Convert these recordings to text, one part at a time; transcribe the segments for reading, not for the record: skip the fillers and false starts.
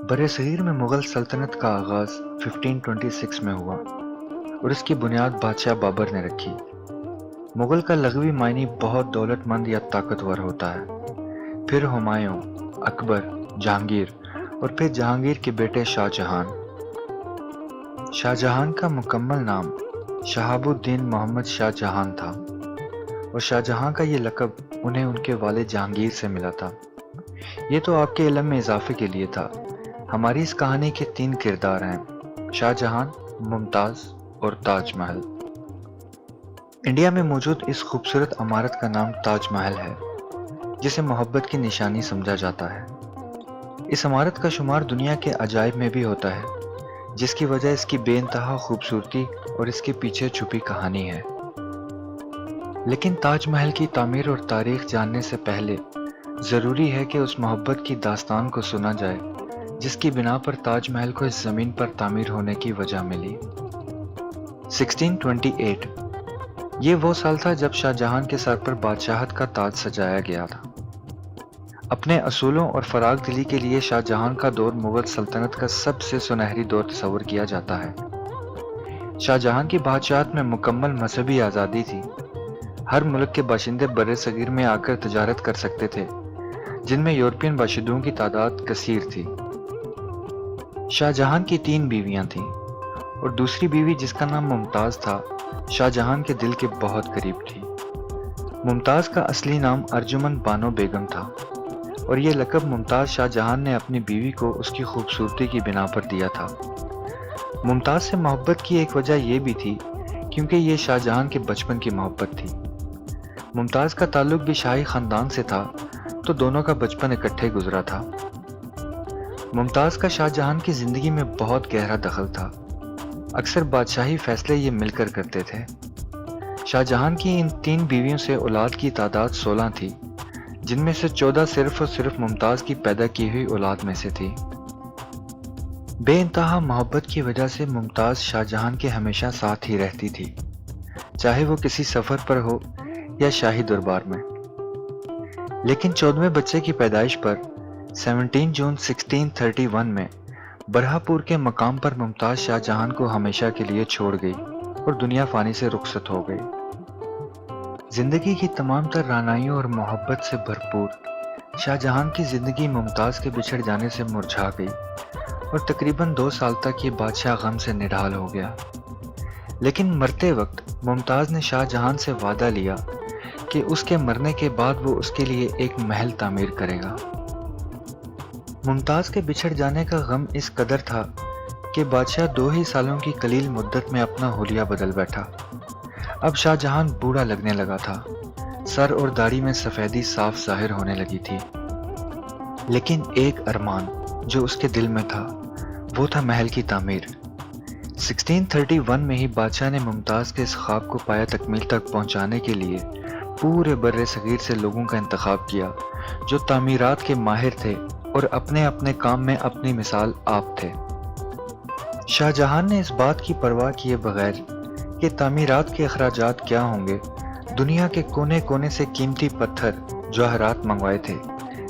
برصغیر میں مغل سلطنت کا آغاز 1526 میں ہوا اور اس کی بنیاد بادشاہ بابر نے رکھی۔ مغل کا لغوی معنی بہت دولت مند یا طاقتور ہوتا ہے۔ پھر ہمایوں، اکبر، جہانگیر اور پھر جہانگیر کے بیٹے شاہ جہان۔ شاہ جہان کا مکمل نام شہاب الدین محمد شاہ جہان تھا اور شاہ جہاں کا یہ لقب انہیں ان کے والد جہانگیر سے ملا تھا۔ یہ تو آپ کے علم میں اضافے کے لیے تھا۔ ہماری اس کہانی کے 3 کردار ہیں: شاہ جہان، ممتاز اور تاج محل۔ انڈیا میں موجود اس خوبصورت عمارت کا نام تاج محل ہے، جسے محبت کی نشانی سمجھا جاتا ہے۔ اس عمارت کا شمار دنیا کے عجائب میں بھی ہوتا ہے، جس کی وجہ اس کی بے انتہا خوبصورتی اور اس کے پیچھے چھپی کہانی ہے۔ لیکن تاج محل کی تعمیر اور تاریخ جاننے سے پہلے ضروری ہے کہ اس محبت کی داستان کو سنا جائے جس کی بنا پر تاج محل کو اس زمین پر تعمیر ہونے کی وجہ ملی۔ 1628 یہ وہ سال تھا جب شاہ جہان کے سر پر بادشاہت کا تاج سجایا گیا تھا۔ اپنے اصولوں اور فراغ دلی کے لیے شاہ جہان کا دور مغل سلطنت کا سب سے سنہری دور تصور کیا جاتا ہے۔ شاہ جہان کی بادشاہت میں مکمل مذہبی آزادی تھی۔ ہر ملک کے باشندے برصغیر میں آ کر تجارت کر سکتے تھے، جن میں یورپین باشندوں کی تعداد کثیر تھی۔ شاہ جہان کی 3 بیویاں تھیں اور دوسری بیوی جس کا نام ممتاز تھا شاہ جہان کے دل کے بہت قریب تھی۔ ممتاز کا اصلی نام ارجمن بانو بیگم تھا اور یہ لقب ممتاز شاہ جہان نے اپنی بیوی کو اس کی خوبصورتی کی بنا پر دیا تھا۔ ممتاز سے محبت کی ایک وجہ یہ بھی تھی کیونکہ یہ شاہ جہان کے بچپن کی محبت تھی۔ ممتاز کا تعلق بھی شاہی خاندان سے تھا تو دونوں کا بچپن اکٹھے گزرا تھا۔ ممتاز کا شاہ جہان کی زندگی میں بہت گہرا دخل تھا۔ اکثر بادشاہی فیصلے یہ مل کر کرتے تھے۔ شاہ جہان کی ان 3 بیویوں سے اولاد کی تعداد 16 تھی، جن میں سے 14 صرف اور صرف ممتاز کی پیدا کی ہوئی اولاد میں سے تھی۔ بے انتہا محبت کی وجہ سے ممتاز شاہ جہان کے ہمیشہ ساتھ ہی رہتی تھی، چاہے وہ کسی سفر پر ہو یا شاہی دربار میں۔ لیکن 14ویں بچے کی پیدائش پر 17 جون 1631 میں برہاپور کے مقام پر ممتاز شاہ جہان کو ہمیشہ کے لیے چھوڑ گئی اور دنیا فانی سے رخصت ہو گئی۔ زندگی کی تمام تر رعنائیوں اور محبت سے بھرپور شاہ جہان کی زندگی ممتاز کے بچھڑ جانے سے مرجھا گئی اور تقریباً 2 سال تک یہ بادشاہ غم سے نڈھال ہو گیا۔ لیکن مرتے وقت ممتاز نے شاہ جہان سے وعدہ لیا کہ اس کے مرنے کے بعد وہ اس کے لیے ایک محل تعمیر کرے گا۔ ممتاز کے بچھڑ جانے کا غم اس قدر تھا کہ بادشاہ 2 ہی سالوں کی قلیل مدت میں اپنا حلیہ بدل بیٹھا۔ اب شاہ جہان بوڑھا لگنے لگا تھا، سر اور داڑھی میں سفیدی صاف ظاہر ہونے لگی تھی۔ لیکن ایک ارمان جو اس کے دل میں تھا وہ تھا محل کی تعمیر۔ 1631 میں ہی بادشاہ نے ممتاز کے اس خواب کو پایہ تکمیل تک پہنچانے کے لیے پورے برصغیر سے لوگوں کا انتخاب کیا جو تعمیرات کے ماہر تھے اور اپنے اپنے کام میں اپنی مثال آپ تھے۔ شاہ جہان نے اس بات کی پرواہ کیے بغیر کہ تعمیرات کے اخراجات کیا ہوں گے، دنیا کے کونے کونے سے قیمتی پتھر، جواہرات منگوائے تھے،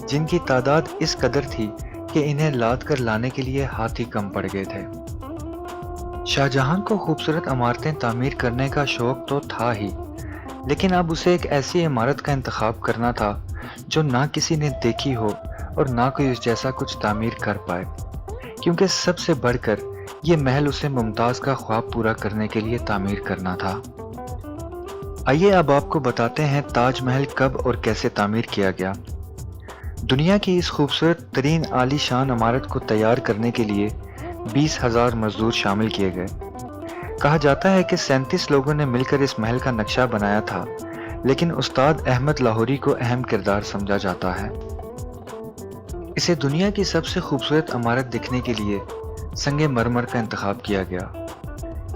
جن کی تعداد اس قدر تھی کہ انہیں لاد کر لانے کے لیے ہاتھ ہی کم پڑ گئے تھے۔ شاہ جہان کو خوبصورت عمارتیں تعمیر کرنے کا شوق تو تھا ہی، لیکن اب اسے ایک ایسی عمارت کا انتخاب کرنا تھا جو نہ کسی نے دیکھی ہو اور نہ کوئی اس جیسا کچھ تعمیر کر پائے، کیونکہ سب سے بڑھ کر یہ محل اسے ممتاز کا خواب پورا کرنے کے لیے تعمیر کرنا تھا۔ آئیے اب آپ کو بتاتے ہیں تاج محل کب اور کیسے تعمیر کیا گیا۔ دنیا کی اس خوبصورت ترین عالی شان عمارت کو تیار کرنے کے لیے 20,000 مزدور شامل کیے گئے۔ کہا جاتا ہے کہ 37 لوگوں نے مل کر اس محل کا نقشہ بنایا تھا، لیکن استاد احمد لاہوری کو اہم کردار سمجھا جاتا ہے۔ اسے دنیا کی سب سے خوبصورت عمارت دکھنے کے لیے سنگ مرمر کا انتخاب کیا گیا۔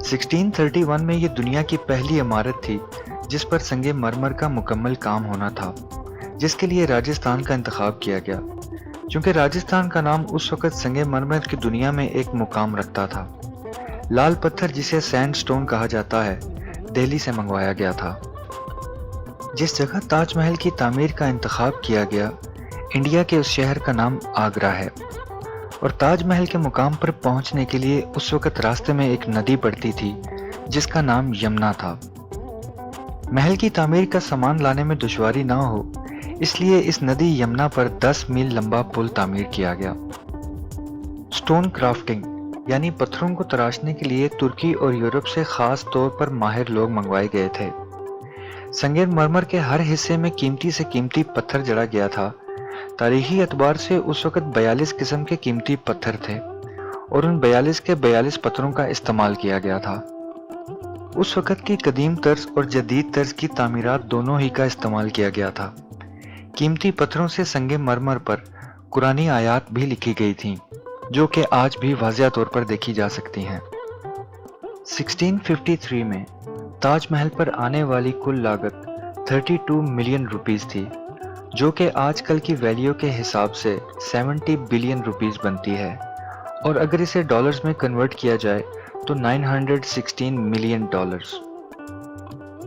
1631 میں یہ دنیا کی پہلی عمارت تھی جس پر سنگ مرمر کا مکمل کام ہونا تھا، جس کے لیے راجستھان کا انتخاب کیا گیا، چونکہ راجستھان کا نام اس وقت سنگ مرمر کی دنیا میں ایک مقام رکھتا تھا۔ لال پتھر جسے سینڈ سٹون کہا جاتا ہے، دہلی سے منگوایا گیا تھا۔ جس جگہ تاج محل کی تعمیر کا انتخاب کیا گیا، انڈیا کے اس شہر کا نام آگرہ ہے۔ اور تاج محل کے مقام پر پہنچنے کے لیے اس وقت راستے میں ایک ندی پڑتی تھی جس کا نام یمنا تھا۔ محل کی تعمیر کا سامان لانے میں دشواری نہ ہو اس لیے اس ندی یمنا پر 10 میل لمبا پل تعمیر کیا گیا۔ سٹون کرافٹنگ یعنی پتھروں کو تراشنے کے لیے ترکی اور یورپ سے خاص طور پر ماہر لوگ منگوائے گئے تھے۔ سنگ مرمر کے ہر حصے میں قیمتی سے قیمتی پتھر جڑا گیا تھا۔ تاریخی اعتبار سے اس وقت 42 قسم کے قیمتی پتھر تھے اور ان 42 کے 42 پتھروں کا استعمال کیا گیا تھا۔ اس وقت کی قدیم طرز اور جدید طرز کی تعمیرات دونوں ہی کا استعمال کیا گیا تھا۔ قیمتی پتھروں سے سنگ مرمر پر قرآنی آیات بھی لکھی گئی تھیں جو کہ آج بھی واضح طور پر دیکھی جا سکتی ہیں۔ 1653 میں تاج محل پر آنے والی کل لاگت 32 ملین روپیز تھی جو کہ آج کل کی ویلیو کے حساب سے 70 بلین روپیز بنتی ہے، اور اگر اسے ڈالرز میں کنورٹ کیا جائے تو 916 ملین ڈالرز۔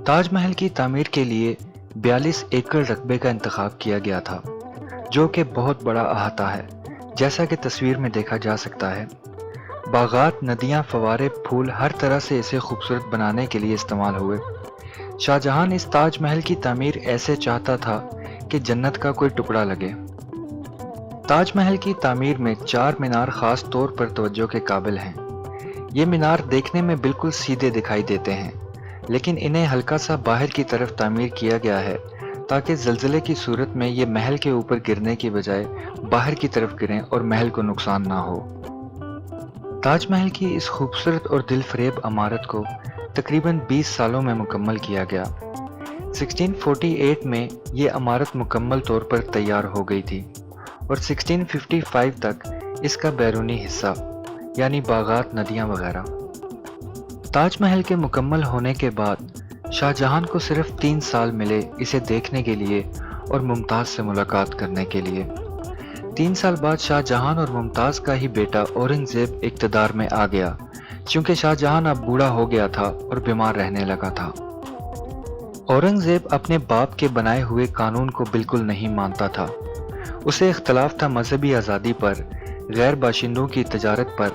تاج محل کی تعمیر کے لیے 42 ایکڑ رقبے کا انتخاب کیا گیا تھا جو کہ بہت بڑا احاطہ ہے جیسا کہ تصویر میں دیکھا جا سکتا ہے۔ باغات، ندیاں، فوارے، پھول ہر طرح سے اسے خوبصورت بنانے کے لیے استعمال ہوئے۔ شاہ جہان اس تاج محل کی تعمیر ایسے چاہتا تھا کہ جنت کا کوئی ٹکڑا لگے۔ تاج محل کی تعمیر میں 4 مینار خاص طور پر توجہ کے قابل ہیں۔ یہ مینار دیکھنے میں بالکل سیدھے دکھائی دیتے ہیں لیکن انہیں ہلکا سا باہر کی طرف تعمیر کیا گیا ہے تاکہ زلزلے کی صورت میں یہ محل کے اوپر گرنے کی بجائے باہر کی طرف گریں اور محل کو نقصان نہ ہو۔ تاج محل کی اس خوبصورت اور دل فریب عمارت کو تقریباً 20 سالوں میں مکمل کیا گیا۔ 1648 میں یہ عمارت مکمل طور پر تیار ہو گئی تھی اور 1655 تک اس کا بیرونی حصہ یعنی باغات، ندیاں وغیرہ۔ تاج محل کے مکمل ہونے کے بعد شاہ جہان کو صرف 3 سال ملے اسے دیکھنے کے لیے اور ممتاز سے ملاقات کرنے کے لیے۔ 3 سال بعد شاہ جہان اور ممتاز کا ہی بیٹا اورنگ زیب اقتدار میں آ گیا چونکہ شاہ جہان اب بوڑھا ہو گیا تھا اور بیمار رہنے لگا تھا۔ اورنگ زیب اپنے باپ کے بنائے ہوئے قانون کو بالکل نہیں مانتا تھا۔ اسے اختلاف تھا مذہبی آزادی پر، غیر باشندوں کی تجارت پر۔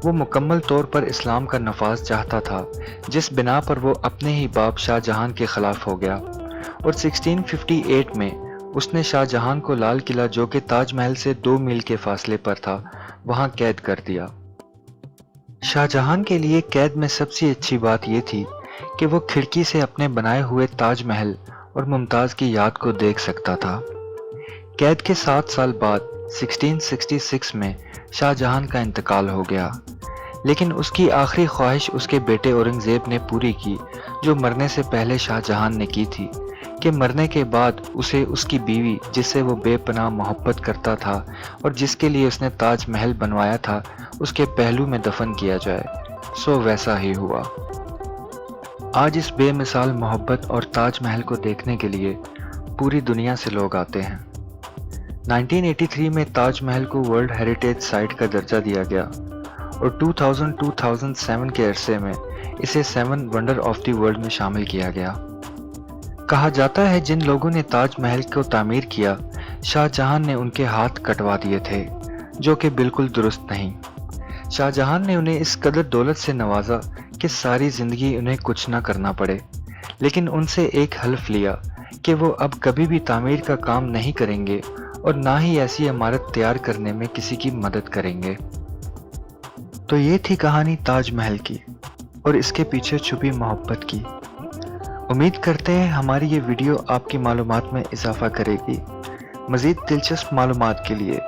وہ مکمل طور پر اسلام کا نفاذ چاہتا تھا جس بنا پر وہ اپنے ہی باپ شاہ جہان کے خلاف ہو گیا اور 1658 میں اس نے شاہ جہان کو لال قلعہ جو کہ تاج محل سے 2 میل کے فاصلے پر تھا وہاں قید کر دیا۔ شاہ جہان کے لیے قید میں سب سے اچھی بات یہ تھی کہ وہ کھڑکی سے اپنے بنائے ہوئے تاج محل اور ممتاز کی یاد کو دیکھ سکتا تھا۔ قید کے 7 سال بعد 1666 میں شاہ جہان کا انتقال ہو گیا لیکن اس کی آخری خواہش اس کے بیٹے اورنگ زیب نے پوری کی جو مرنے سے پہلے شاہ جہان نے کی تھی کہ مرنے کے بعد اسے اس کی بیوی جس سے وہ بے پناہ محبت کرتا تھا اور جس کے لیے اس نے تاج محل بنوایا تھا اس کے پہلو میں دفن کیا جائے۔ سو ویسا ہی ہوا۔ آج اس بے مثال محبت اور تاج محل کو دیکھنے کے لیے پوری دنیا سے لوگ آتے ہیں۔ 1983 میں تاج محل کو ورلڈ ہیریٹیج سائٹ کا درجہ دیا گیا اور 2007 کے عرصے میں اسے 7 ونڈر آف دی ورلڈ میں شامل کیا گیا۔ کہا جاتا ہے جن لوگوں نے تاج محل کو تعمیر کیا شاہ جہان نے ان کے ہاتھ کٹوا دیے تھے جو کہ بالکل درست نہیں۔ شاہ جہان نے انہیں اس قدر دولت سے نوازا کہ ساری زندگی انہیں کچھ نہ کرنا پڑے، لیکن ان سے ایک حلف لیا کہ وہ اب کبھی بھی تعمیر کا کام نہیں کریں گے اور نہ ہی ایسی عمارت تیار کرنے میں کسی کی مدد کریں گے۔ تو یہ تھی کہانی تاج محل کی اور اس کے پیچھے چھپی محبت کی۔ امید کرتے ہیں ہماری یہ ویڈیو آپ کی معلومات میں اضافہ کرے گی۔ مزید دلچسپ معلومات کے لیے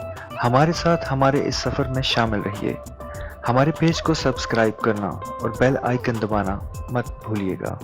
ہمارے ساتھ ہمارے اس سفر میں شامل رہیے۔ ہمارے پیج کو سبسکرائب کرنا اور بیل آئیکن دبانا مت بھولیے گا۔